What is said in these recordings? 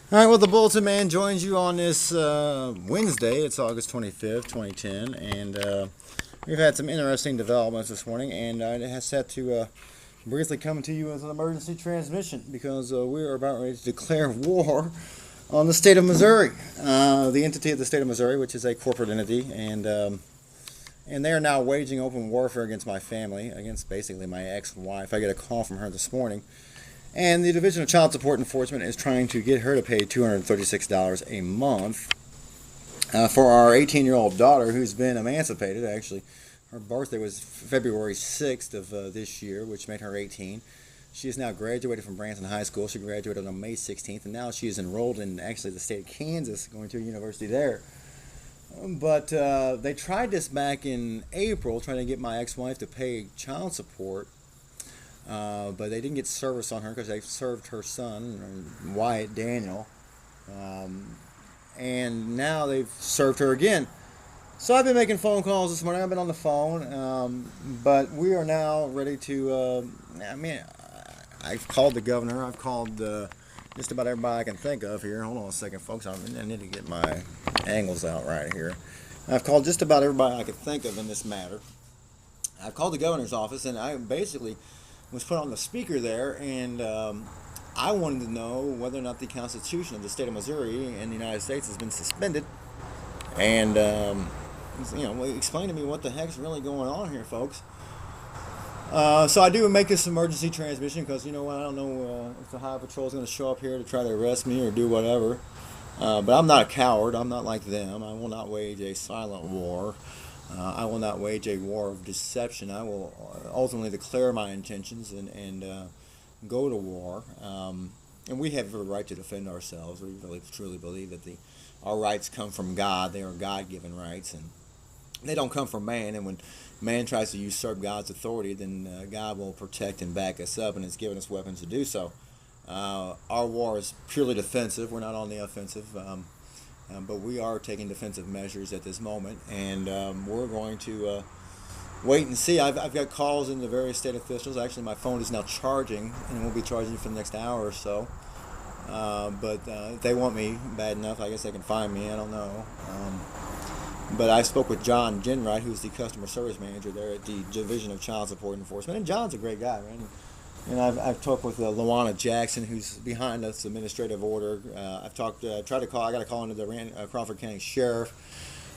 All right, well, the Bulletin Man joins you on this Wednesday. It's August 25th, 2010, and we've had some interesting developments this morning, and I has had to briefly come to you as an emergency transmission because we are about ready to declare war on the state of Missouri, the entity of the state of Missouri, which is a corporate entity, and they are now waging open warfare against my family, against basically my ex-wife. I get a call from her this morning. And the Division of Child Support Enforcement is trying to get her to pay $236 a month for our 18-year-old daughter who's been emancipated. Actually, her birthday was February 6th of this year, which made her 18. She is now graduated from Branson High School. She graduated on May 16th, and now she is enrolled in actually the state of Kansas, going to a university there. But they tried this back in April, trying to get my ex-wife to pay child support. But they didn't get service on her because they served her son, Wyatt Daniel, and now they've served her again. So I've been making phone calls this morning. I've been on the phone, but we are now ready to. I've called the governor. I've called just about everybody I can think of here. Hold on a second, folks. I need to get my angles out right here. I've called just about everybody I could think of in this matter. I've called the governor's office, and I basically was put on the speaker there, and I wanted to know whether or not the Constitution of the state of Missouri and the United States has been suspended. And explain to me what the heck's really going on here, folks. So I do make this emergency transmission because I don't know if the Highway Patrol is going to show up here to try to arrest me or do whatever. But I'm not a coward. I'm not like them. I will not wage a silent war. I will not wage a war of deception. I will ultimately declare my intentions and go to war. And we have the right to defend ourselves. We really truly believe that our rights come from God. They are God-given rights, and they don't come from man. And when man tries to usurp God's authority, then God will protect and back us up, and has given us weapons to do so. Our war is purely defensive. We're not on the offensive. But we are taking defensive measures at this moment, and we're going to wait and see. I've got calls in the various state officials. Actually, my phone is now charging, and it won't be charging for the next hour or so. But if they want me bad enough, I guess they can find me. I don't know. But I spoke with John Genright, who's the customer service manager there at the Division of Child Support Enforcement. And John's a great guy, man. And I've talked with Luana Jackson, who's behind this administrative order. I've tried to call. I got to call into the Crawford County Sheriff.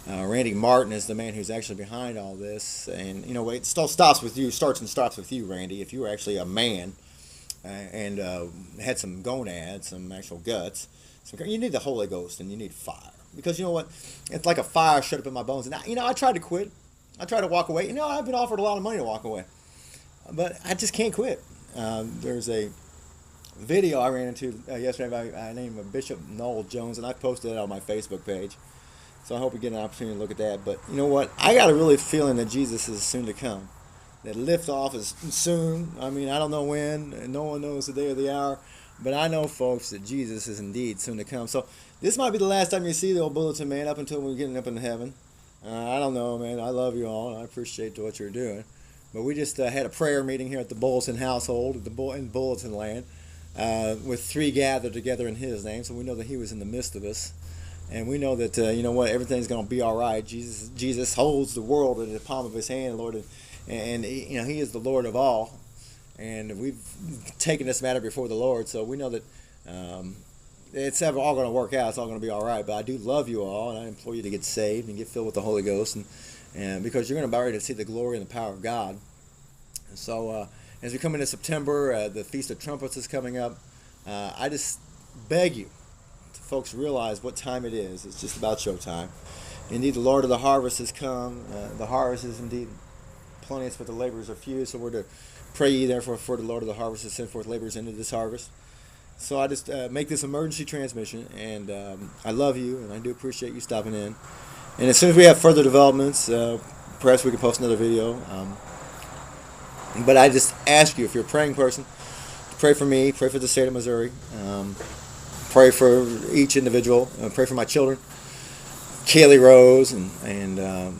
Randy Martin is the man who's actually behind all this. And it still starts and stops with you, Randy. If you were actually a man and had some gonads, some actual guts, you need the Holy Ghost and you need fire. Because you know what? It's like a fire shut up in my bones. And I tried to quit. I tried to walk away. I've been offered a lot of money to walk away, but I just can't quit. There's a video I ran into yesterday by named Bishop Noel Jones, and I posted it on my Facebook page. So I hope you get an opportunity to look at that. But you know what? I got a really feeling that Jesus is soon to come. That liftoff is soon. I don't know when, and no one knows the day or the hour. But I know, folks, that Jesus is indeed soon to come. So this might be the last time you see the old Bulletin Man up until we're getting up into heaven. I don't know, man. I love you all, and I appreciate what you're doing. But we just had a prayer meeting here at the Bulletin household, in Bulletin land, with three gathered together in His name. So we know that He was in the midst of us, and we know that everything's going to be all right. Jesus holds the world in the palm of His hand, Lord, and He is the Lord of all, and we've taken this matter before the Lord. So we know that it's all going to work out. It's all going to be all right. But I do love you all, and I implore you to get saved and get filled with the Holy Ghost, and because you're going to be ready to see the glory and the power of God. And so as we come into September, the Feast of Trumpets is coming up. I just beg you, folks, realize what time it is. It's just about showtime. Indeed, the Lord of the harvest has come. The harvest is indeed plenteous, but the laborers are few. So we're to pray ye therefore for the Lord of the harvest to send forth laborers into this harvest. So I just make this emergency transmission, and I love you, and I do appreciate you stopping in. And as soon as we have further developments, perhaps we can post another video. But I just ask you, if you're a praying person, pray for me, pray for the state of Missouri, pray for each individual, pray for my children, Kaylee Rose and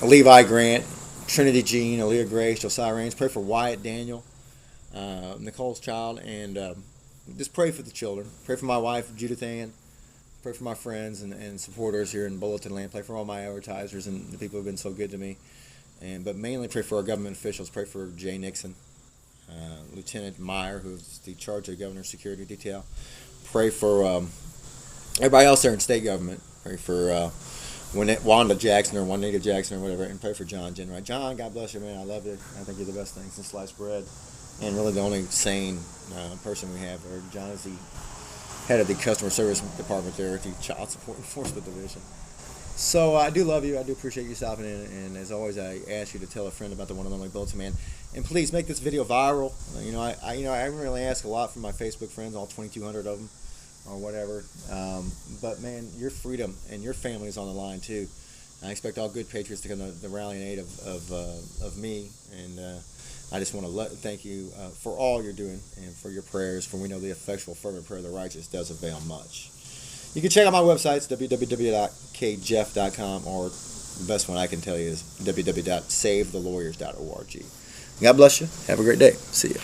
Levi Grant, Trinity Jean, Aaliyah Grace, Josiah Raines. Pray for Wyatt Daniel, Nicole's child, and just pray for the children. Pray for my wife, Judith Ann. Pray for my friends and supporters here in Bulletinman. Pray for all my advertisers and the people who have been so good to me. But mainly pray for our government officials. Pray for Jay Nixon, Lieutenant Meyer, who's the charge of the governor's security detail. Pray for everybody else there in state government. Pray for Wanda Jackson or Juanita Jackson or whatever, and pray for John Jenright. John, God bless you, man. I love you. I think you're the best thing since sliced bread, and really the only sane person we have. John is the head of the customer service department there at the Child Support Enforcement Division. So I do love you. I do appreciate you stopping in, and as always, I ask you to tell a friend about the one and only Bulletinman, and please make this video viral. I really ask a lot from my Facebook friends, all 2,200 of them, or whatever. But man, your freedom and your family is on the line too. I expect all good patriots to come to the rallying aid of me, and I just want to thank you for all you're doing and for your prayers, for we know the effectual fervent prayer of the righteous does avail much. You can check out my websites, www.kjeff.com, or the best one I can tell you is www.savethelawyer.org. God bless you. Have a great day. See ya.